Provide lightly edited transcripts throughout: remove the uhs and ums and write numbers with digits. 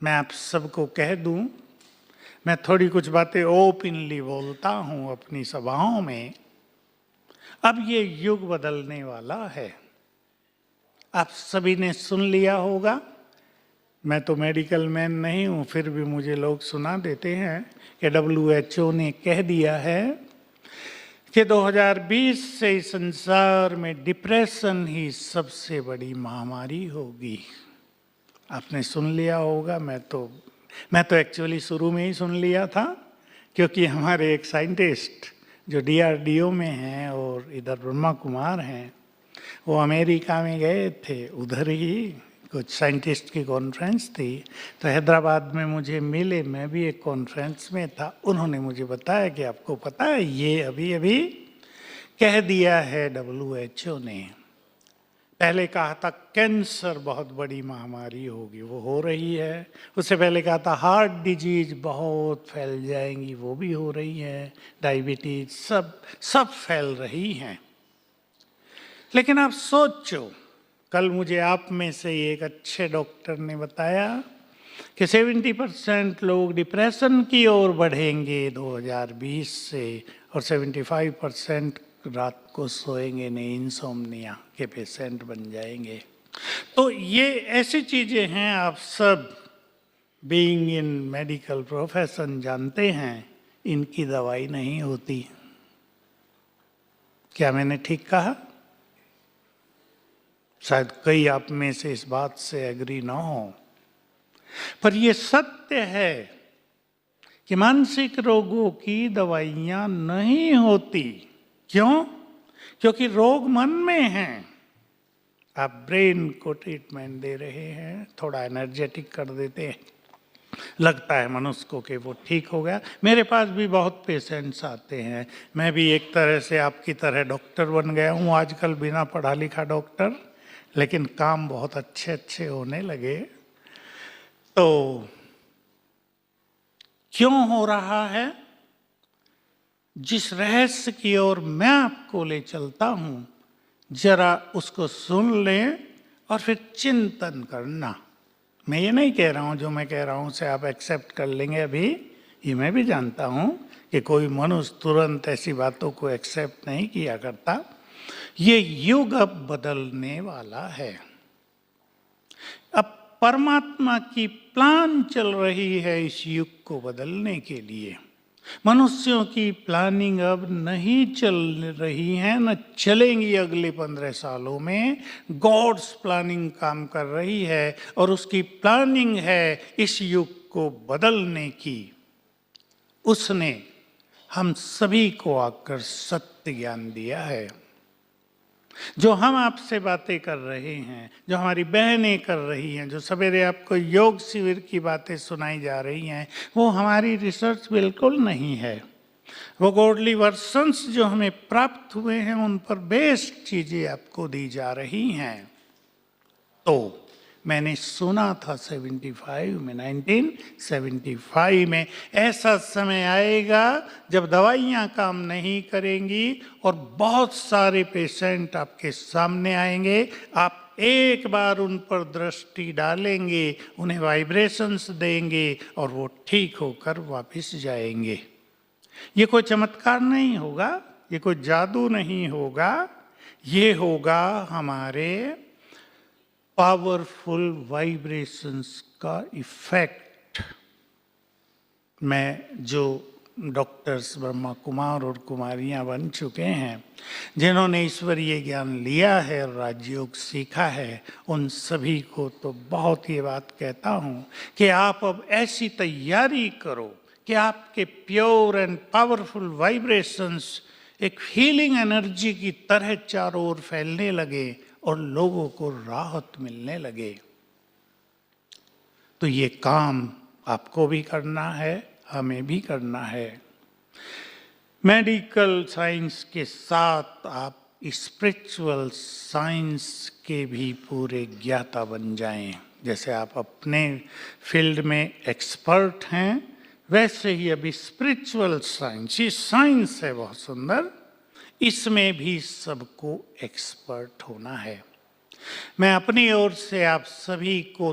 मैं आप सबको कह दूं, मैं थोड़ी कुछ बातें ओपनली बोलता हूं अपनी सभाओं में। अब ये युग बदलने वाला है। आप सभी ने सुन लिया होगा, मैं तो मेडिकल मैन नहीं हूं, फिर भी मुझे लोग सुना देते हैं कि WHO ने कह दिया है कि 2020 से इस संसार में डिप्रेशन ही सबसे बड़ी महामारी होगी। आपने सुन लिया होगा, मैं तो एक्चुअली शुरू में ही सुन लिया था, क्योंकि हमारे एक साइंटिस्ट जो DRDO में हैं और इधर ब्रह्मा कुमार हैं, वो अमेरिका में गए थे, उधर ही कुछ साइंटिस्ट की कॉन्फ्रेंस थी, तो हैदराबाद में मुझे मिले, मैं भी एक कॉन्फ्रेंस में था। उन्होंने मुझे बताया कि आपको पता है ये अभी अभी कह दिया है WHO ने। पहले कहा था कैंसर बहुत बड़ी महामारी होगी, वो हो रही है। उससे पहले कहा था हार्ट डिजीज बहुत फैल जाएंगी, वो भी हो रही है। डायबिटीज सब फैल रही हैं। लेकिन आप सोचो, कल मुझे आप में से एक अच्छे डॉक्टर ने बताया कि 70% लोग डिप्रेशन की ओर बढ़ेंगे 2020 से, और 75% रात को सोएंगे नहीं, इंसोम्निया के पेशेंट बन जाएंगे। तो ये ऐसी चीजें हैं, आप सब बीइंग इन मेडिकल प्रोफेशन जानते हैं, इनकी दवाई नहीं होती। क्या मैंने ठीक कहा? शायद कई आप में से इस बात से एग्री ना हो, पर यह सत्य है कि मानसिक रोगों की दवाइयां नहीं होती। क्यों? क्योंकि रोग मन में हैं। आप ब्रेन को ट्रीटमेंट दे रहे हैं, थोड़ा एनर्जेटिक कर देते हैं, लगता है मनुष्य को कि वो ठीक हो गया। मेरे पास भी बहुत पेशेंट्स आते हैं, मैं भी एक तरह से आपकी तरह डॉक्टर बन गया हूँ आजकल, बिना पढ़ा लिखा डॉक्टर, लेकिन काम बहुत अच्छे अच्छे होने लगे। तो क्यों हो रहा है? जिस रहस्य की ओर मैं आपको ले चलता हूं, जरा उसको सुन लें और फिर चिंतन करना। मैं ये नहीं कह रहा हूं जो मैं कह रहा हूं से आप एक्सेप्ट कर लेंगे अभी, ये मैं भी जानता हूं कि कोई मनुष्य तुरंत ऐसी बातों को एक्सेप्ट नहीं किया करता। ये युग अब बदलने वाला है। अब परमात्मा की प्लान चल रही है इस युग को बदलने के लिए। मनुष्यों की प्लानिंग अब नहीं चल रही है, न चलेंगी अगले 15 सालों में। गॉड्स प्लानिंग काम कर रही है, और उसकी प्लानिंग है इस युग को बदलने की। उसने हम सभी को आकर सत्य ज्ञान दिया है। जो हम आपसे बातें कर रहे हैं, जो हमारी बहनें कर रही हैं, जो सवेरे आपको योग शिविर की बातें सुनाई जा रही हैं, वो हमारी रिसर्च बिल्कुल नहीं है। वो गॉडली वर्शंस जो हमें प्राप्त हुए हैं, उन पर बेस्ड चीजें आपको दी जा रही हैं। तो मैंने सुना था 1975 में ऐसा समय आएगा जब दवाइयाँ काम नहीं करेंगी और बहुत सारे पेशेंट आपके सामने आएंगे। आप एक बार उन पर दृष्टि डालेंगे, उन्हें वाइब्रेशंस देंगे और वो ठीक होकर वापस जाएंगे। ये कोई चमत्कार नहीं होगा, ये कोई जादू नहीं होगा, ये होगा हमारे पावरफुल वाइब्रेशंस का इफेक्ट। मैं जो डॉक्टर्स ब्रह्मा कुमार और कुमारियां बन चुके हैं, जिन्होंने ईश्वरीय ज्ञान लिया है और राजयोग सीखा है, उन सभी को तो बहुत ये बात कहता हूँ कि आप अब ऐसी तैयारी करो कि आपके प्योर एंड पावरफुल वाइब्रेशंस एक हीलिंग एनर्जी की तरह चारों ओर फैलने लगे और लोगों को राहत मिलने लगे। तो ये काम आपको भी करना है, हमें भी करना है। मेडिकल साइंस के साथ आप स्पिरिचुअल साइंस के भी पूरे ज्ञाता बन जाएं। जैसे आप अपने फील्ड में एक्सपर्ट हैं, वैसे ही अभी स्पिरिचुअल साइंस, ये साइंस है बहुत सुंदर, इसमें भी सबको एक्सपर्ट होना है। मैं अपनी ओर से आप सभी को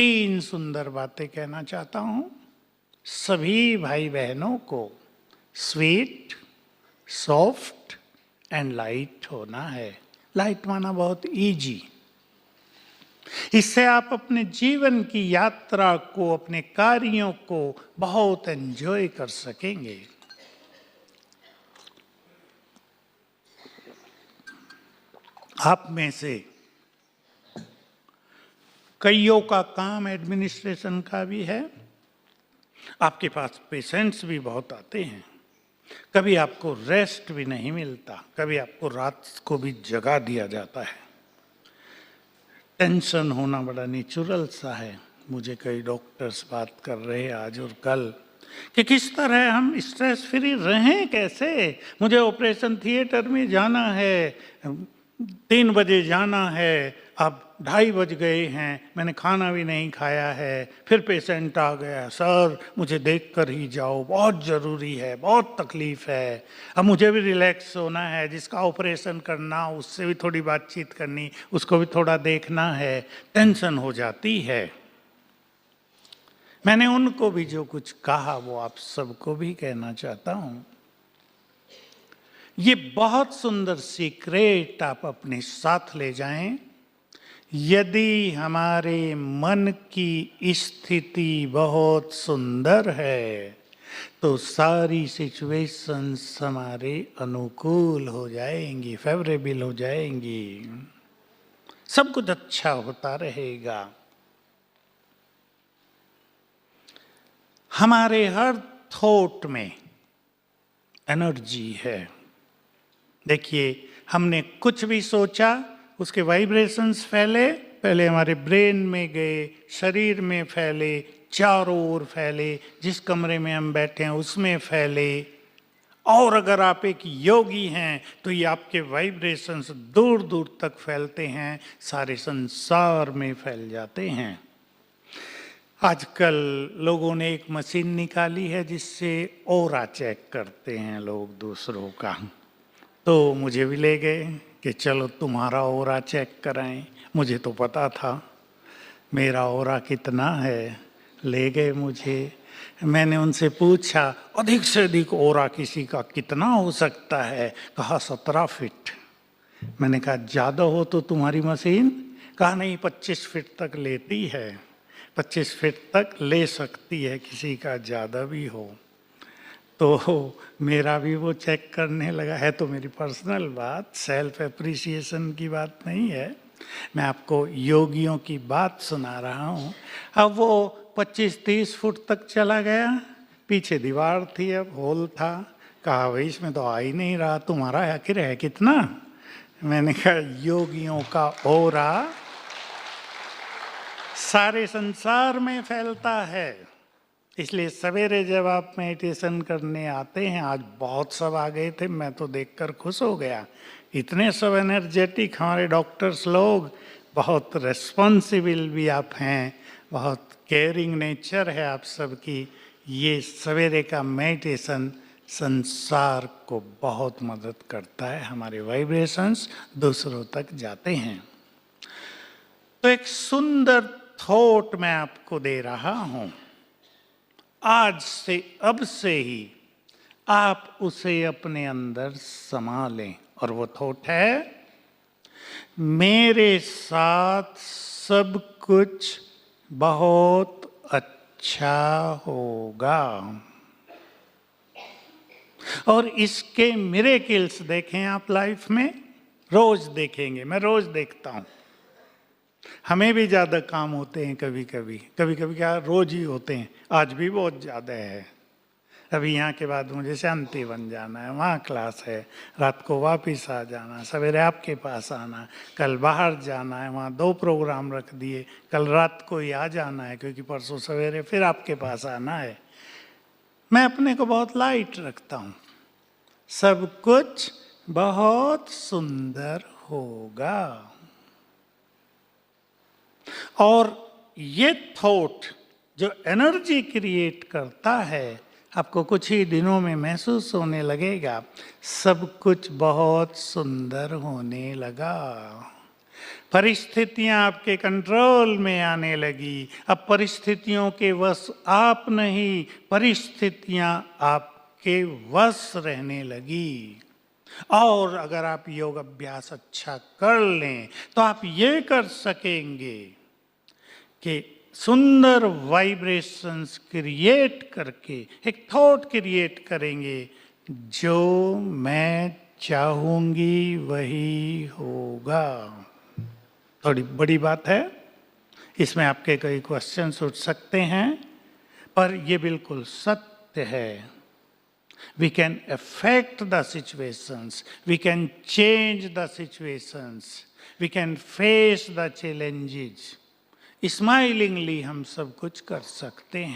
3 सुंदर बातें कहना चाहता हूं सभी भाई बहनों को। स्वीट, सॉफ्ट एंड लाइट होना है। लाइट माना बहुत इजी। इससे आप अपने जीवन की यात्रा को, अपने कार्यों को बहुत एंजॉय कर सकेंगे। आप में से कईयों का काम एडमिनिस्ट्रेशन का भी है। आपके पास पेशेंट्स भी बहुत आते हैं। कभी आपको रेस्ट भी नहीं मिलता, कभी आपको रात को भी जगा दिया जाता है। टेंशन होना बड़ा नेचुरल सा है। मुझे कई डॉक्टर्स बात कर रहे हैं आज और कल कि किस तरह हम स्ट्रेस फ्री रहें, कैसे। मुझे ऑपरेशन थिएटर में जाना है, 3 बजे जाना है, अब 2:30 बज गए हैं, मैंने खाना भी नहीं खाया है। फिर पेशेंट आ गया, सर मुझे देख कर ही जाओ, बहुत ज़रूरी है, बहुत तकलीफ है। अब मुझे भी रिलैक्स होना है, जिसका ऑपरेशन करना उससे भी थोड़ी बातचीत करनी, उसको भी थोड़ा देखना है। टेंशन हो जाती है। मैंने उनको भी जो कुछ कहा वो आप सबको भी कहना चाहता हूँ। ये बहुत सुंदर सीक्रेट आप अपने साथ ले जाएं। यदि हमारे मन की स्थिति बहुत सुंदर है तो सारी सिचुएशंस हमारे अनुकूल हो जाएंगी, फेवरेबल हो जाएंगी, सब कुछ अच्छा होता रहेगा। हमारे हर थॉट में एनर्जी है। देखिए, हमने कुछ भी सोचा, उसके वाइब्रेशंस फैले, पहले हमारे ब्रेन में गए, शरीर में फैले, चारों ओर फैले, जिस कमरे में हम बैठे हैं उसमें फैले। और अगर आप एक योगी हैं तो ये आपके वाइब्रेशंस दूर दूर तक फैलते हैं, सारे संसार में फैल जाते हैं। आजकल लोगों ने एक मशीन निकाली है जिससे ऑरा चेक करते हैं लोग दूसरों का। तो मुझे भी ले गए कि चलो तुम्हारा ऑरा चेक कराएं। मुझे तो पता था मेरा ऑरा कितना है। ले गए मुझे। मैंने उनसे पूछा अधिक से अधिक ऑरा किसी का कितना हो सकता है? कहा 17 फीट। मैंने कहा ज़्यादा हो तो तुम्हारी मशीन? कहा नहीं, 25 फीट तक लेती है, 25 फीट तक ले सकती है, किसी का ज़्यादा भी हो। तो मेरा भी वो चेक करने लगा। है तो मेरी पर्सनल बात, सेल्फ एप्रिसिएशन की बात नहीं है, मैं आपको योगियों की बात सुना रहा हूँ। अब वो 25-30 फुट तक चला गया। पीछे दीवार थी, अब होल था। कहा भाई इसमें तो आ ही नहीं रहा, तुम्हारा आखिर है कितना? मैंने कहा योगियों का ऑरा सारे संसार में फैलता है। इसलिए सवेरे जब आप मेडिटेशन करने आते हैं, आज बहुत सब आ गए थे, मैं तो देखकर खुश हो गया। इतने सब एनर्जेटिक हमारे डॉक्टर्स लोग, बहुत रिस्पॉन्सिबल भी आप हैं, बहुत केयरिंग नेचर है आप सबकी। ये सवेरे का मेडिटेशन संसार को बहुत मदद करता है, हमारे वाइब्रेशंस दूसरों तक जाते हैं। तो एक सुंदर थॉट मैं आपको दे रहा हूं, आज से, अब से ही आप उसे अपने अंदर समा लें। और वो थॉट है, मेरे साथ सब कुछ बहुत अच्छा होगा। और इसके मिरेकल्स देखें आप लाइफ में, रोज देखेंगे। मैं रोज देखता हूं। हमें भी ज़्यादा काम होते हैं कभी कभी, क्या रोज ही होते हैं, आज भी बहुत ज़्यादा है। अभी यहाँ के बाद मुझे शांति बन जाना है, वहाँ क्लास है, रात को वापस आ जाना, सवेरे आपके पास आना, कल बाहर जाना है, वहाँ 2 प्रोग्राम रख दिए, कल रात को ही आ जाना है क्योंकि परसों सवेरे फिर आपके पास आना है। मैं अपने को बहुत लाइट रखता हूँ। सब कुछ बहुत सुंदर होगा। और ये थॉट जो एनर्जी क्रिएट करता है, आपको कुछ ही दिनों में महसूस होने लगेगा सब कुछ बहुत सुंदर होने लगा। परिस्थितियां आपके कंट्रोल में आने लगी। अब परिस्थितियों के वश आप नहीं, परिस्थितियां आपके वश रहने लगी। और अगर आप योग अभ्यास अच्छा कर लें तो आप ये कर सकेंगे कि सुंदर वाइब्रेशंस क्रिएट करके एक थॉट क्रिएट करेंगे, जो मैं चाहूंगी वही होगा। थोड़ी बड़ी बात है, इसमें आपके कई क्वेश्चंस उठ सकते हैं, पर ये बिल्कुल सत्य है। We can affect the situations, we can change the situations, we can face the challenges. Smilingly हम सब कुछ कर सकते हैं।